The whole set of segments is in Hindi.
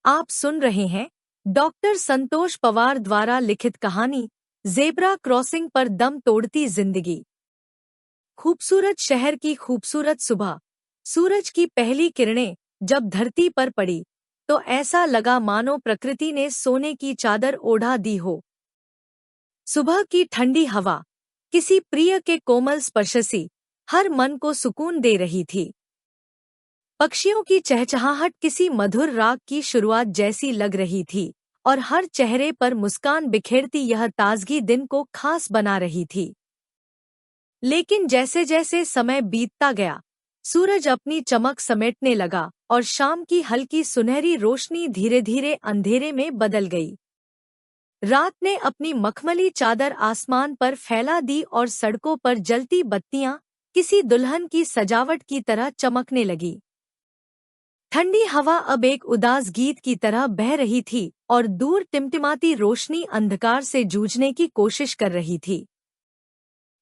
आप सुन रहे हैं डॉक्टर संतोष पवार द्वारा लिखित कहानी ज़ेब्रा क्रॉसिंग पर दम तोड़ती जिंदगी। खूबसूरत शहर की खूबसूरत सुबह। सूरज की पहली किरणें जब धरती पर पड़ी तो ऐसा लगा मानो प्रकृति ने सोने की चादर ओढ़ा दी हो। सुबह की ठंडी हवा किसी प्रिय के कोमल स्पर्श सी हर मन को सुकून दे रही थी। पक्षियों की चहचहाहट किसी मधुर राग की शुरुआत जैसी लग रही थी और हर चेहरे पर मुस्कान बिखेरती यह ताजगी दिन को खास बना रही थी। लेकिन जैसे जैसे समय बीतता गया, सूरज अपनी चमक समेटने लगा और शाम की हल्की सुनहरी रोशनी धीरे धीरे अंधेरे में बदल गई। रात ने अपनी मखमली चादर आसमान पर फैला दी और सड़कों पर जलती बत्तियां किसी दुल्हन की सजावट की तरह चमकने लगी। ठंडी हवा अब एक उदास गीत की तरह बह रही थी और दूर टिमटिमाती रोशनी अंधकार से जूझने की कोशिश कर रही थी।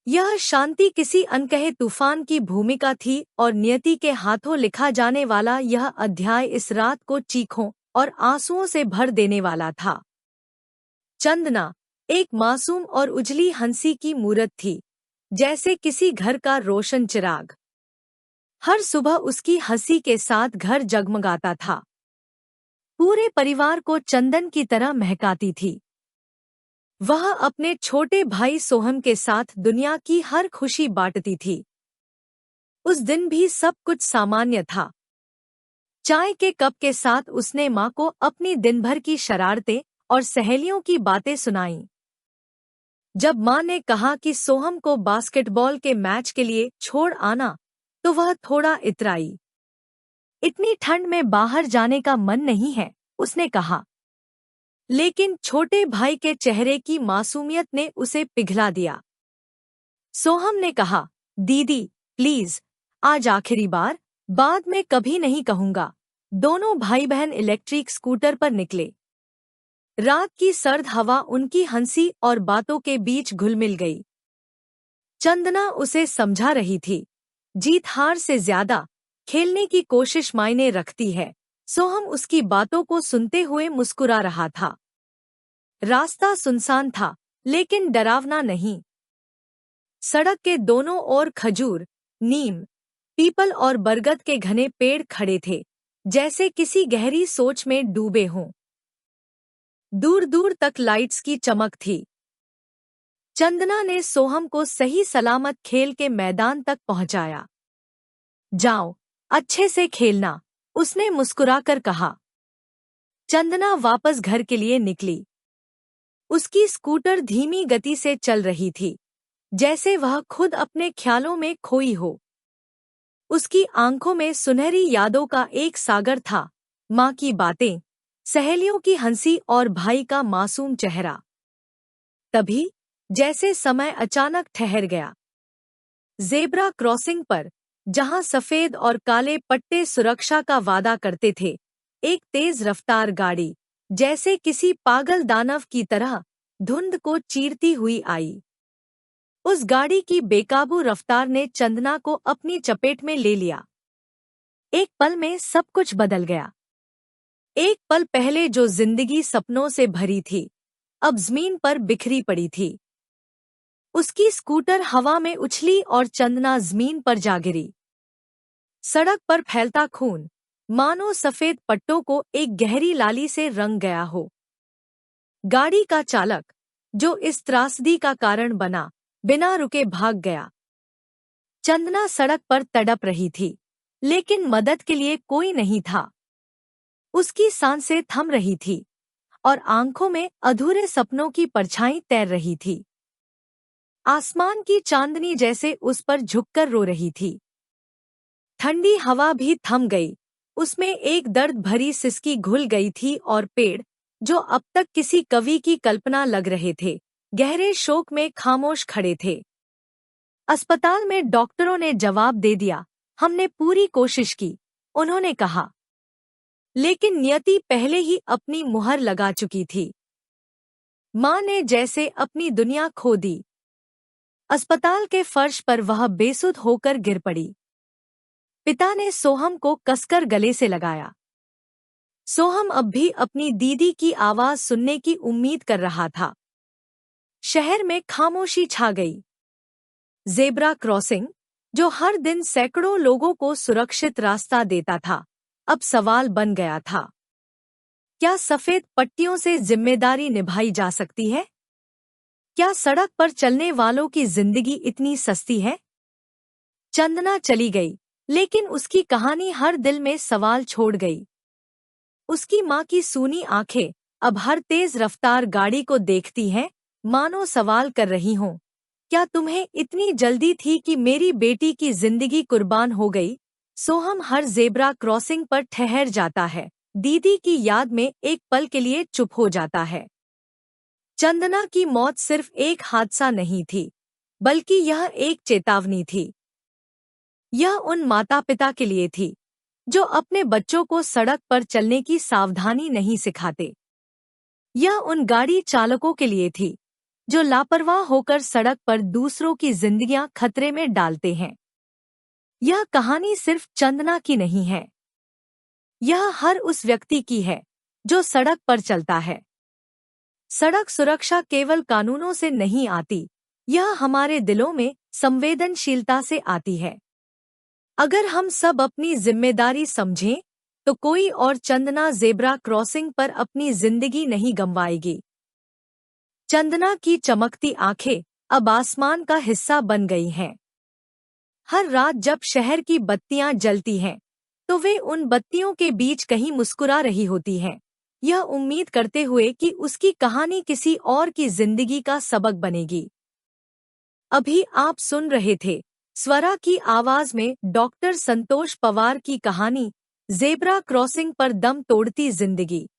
यह शांति किसी अनकहे तूफान की भूमिका थी और नियति के हाथों लिखा जाने वाला यह अध्याय इस रात को चीखों और आंसुओं से भर देने वाला था। चंदना एक मासूम और उजली हंसी की मूरत थी, जैसे किसी घर का रोशन चिराग। हर सुबह उसकी हंसी के साथ घर जगमगाता था। पूरे परिवार को चंदन की तरह महकाती थी। वह अपने छोटे भाई सोहम के साथ दुनिया की हर खुशी बांटती थी। उस दिन भी सब कुछ सामान्य था। चाय के कप के साथ उसने माँ को अपनी दिन भर की शरारतें और सहेलियों की बातें सुनाईं। जब माँ ने कहा कि सोहम को बास्केटबॉल के मैच के लिए छोड़ आना, तो वह थोड़ा इतराई। इतनी ठंड में बाहर जाने का मन नहीं है, उसने कहा। लेकिन छोटे भाई के चेहरे की मासूमियत ने उसे पिघला दिया। सोहम ने कहा, दीदी प्लीज, आज आखिरी बार, बाद में कभी नहीं कहूंगा। दोनों भाई बहन इलेक्ट्रिक स्कूटर पर निकले। रात की सर्द हवा उनकी हंसी और बातों के बीच घुल मिल गई। चंदना उसे समझा रही थी, जीत हार से ज्यादा खेलने की कोशिश मायने रखती है। सोहम उसकी बातों को सुनते हुए मुस्कुरा रहा था। रास्ता सुनसान था, लेकिन डरावना नहीं। सड़क के दोनों ओर खजूर, नीम, पीपल और बरगद के घने पेड़ खड़े थे, जैसे किसी गहरी सोच में डूबे हों। दूर दूर तक लाइट्स की चमक थी। चंदना ने सोहम को सही सलामत खेल के मैदान तक पहुंचाया। जाओ, अच्छे से खेलना, उसने मुस्कुराकर कहा। चंदना वापस घर के लिए निकली। उसकी स्कूटर धीमी गति से चल रही थी, जैसे वह खुद अपने ख्यालों में खोई हो। उसकी आंखों में सुनहरी यादों का एक सागर था, माँ की बातें, सहेलियों की हंसी और भाई का मासूम चेहरा। तभी जैसे समय अचानक ठहर गया। ज़ेब्रा क्रॉसिंग पर, जहां सफेद और काले पट्टे सुरक्षा का वादा करते थे, एक तेज रफ्तार गाड़ी, जैसे किसी पागल दानव की तरह, धुंध को चीरती हुई आई। उस गाड़ी की बेकाबू रफ्तार ने चंदना को अपनी चपेट में ले लिया। एक पल में सब कुछ बदल गया। एक पल पहले जो जिंदगी सपनों से भरी थी, अब जमीन पर बिखरी पड़ी थी। उसकी स्कूटर हवा में उछली और चंदना जमीन पर जा गिरी। सड़क पर फैलता खून, मानो सफेद पट्टों को एक गहरी लाली से रंग गया हो। गाड़ी का चालक, जो इस त्रासदी का कारण बना, बिना रुके भाग गया। चंदना सड़क पर तड़प रही थी, लेकिन मदद के लिए कोई नहीं था। उसकी सांसें थम रही थी और आंखों में अधूरे सपनों की परछाई तैर रही थी। आसमान की चांदनी जैसे उस पर झुककर रो रही थी। ठंडी हवा भी थम गई, उसमें एक दर्द भरी सिसकी घुल गई थी और पेड़, जो अब तक किसी कवि की कल्पना लग रहे थे, गहरे शोक में खामोश खड़े थे। अस्पताल में डॉक्टरों ने जवाब दे दिया, हमने पूरी कोशिश की, उन्होंने कहा। लेकिन नियति पहले ही अपनी मुहर लगा चुकी थी। माँ ने जैसे अपनी दुनिया खो दी। अस्पताल के फर्श पर वह बेसुध होकर गिर पड़ी। पिता ने सोहम को कसकर गले से लगाया। सोहम अब भी अपनी दीदी की आवाज सुनने की उम्मीद कर रहा था। शहर में खामोशी छा गई। जेब्रा क्रॉसिंग, जो हर दिन सैकड़ों लोगों को सुरक्षित रास्ता देता था, अब सवाल बन गया था। क्या सफेद पट्टियों से जिम्मेदारी निभाई जा सकती है? क्या सड़क पर चलने वालों की जिंदगी इतनी सस्ती है? चंदना चली गई, लेकिन उसकी कहानी हर दिल में सवाल छोड़ गई। उसकी माँ की सूनी आंखें अब हर तेज रफ्तार गाड़ी को देखती हैं, मानो सवाल कर रही हों, क्या तुम्हें इतनी जल्दी थी कि मेरी बेटी की जिंदगी कुर्बान हो गई? सोहम हर जेब्रा क्रॉसिंग पर ठहर जाता है, दीदी की याद में एक पल के लिए चुप हो जाता है। चंदना की मौत सिर्फ एक हादसा नहीं थी, बल्कि यह एक चेतावनी थी। यह उन माता पिता के लिए थी जो अपने बच्चों को सड़क पर चलने की सावधानी नहीं सिखाते। यह उन गाड़ी चालकों के लिए थी जो लापरवाह होकर सड़क पर दूसरों की जिंदगियां खतरे में डालते हैं। यह कहानी सिर्फ चंदना की नहीं है, यह हर उस व्यक्ति की है जो सड़क पर चलता है। सड़क सुरक्षा केवल कानूनों से नहीं आती, यह हमारे दिलों में संवेदनशीलता से आती है। अगर हम सब अपनी जिम्मेदारी समझें, तो कोई और चंदना जेब्रा क्रॉसिंग पर अपनी जिंदगी नहीं गंवाएगी। चंदना की चमकती आंखें अब आसमान का हिस्सा बन गई हैं। हर रात जब शहर की बत्तियां जलती हैं, तो वे उन बत्तियों के बीच कहीं मुस्कुरा रही होती हैं, यह उम्मीद करते हुए कि उसकी कहानी किसी और की जिंदगी का सबक बनेगी। अभी आप सुन रहे थे स्वरा की आवाज में डॉक्टर संतोष पवार की कहानी जेब्रा क्रॉसिंग पर दम तोड़ती जिंदगी।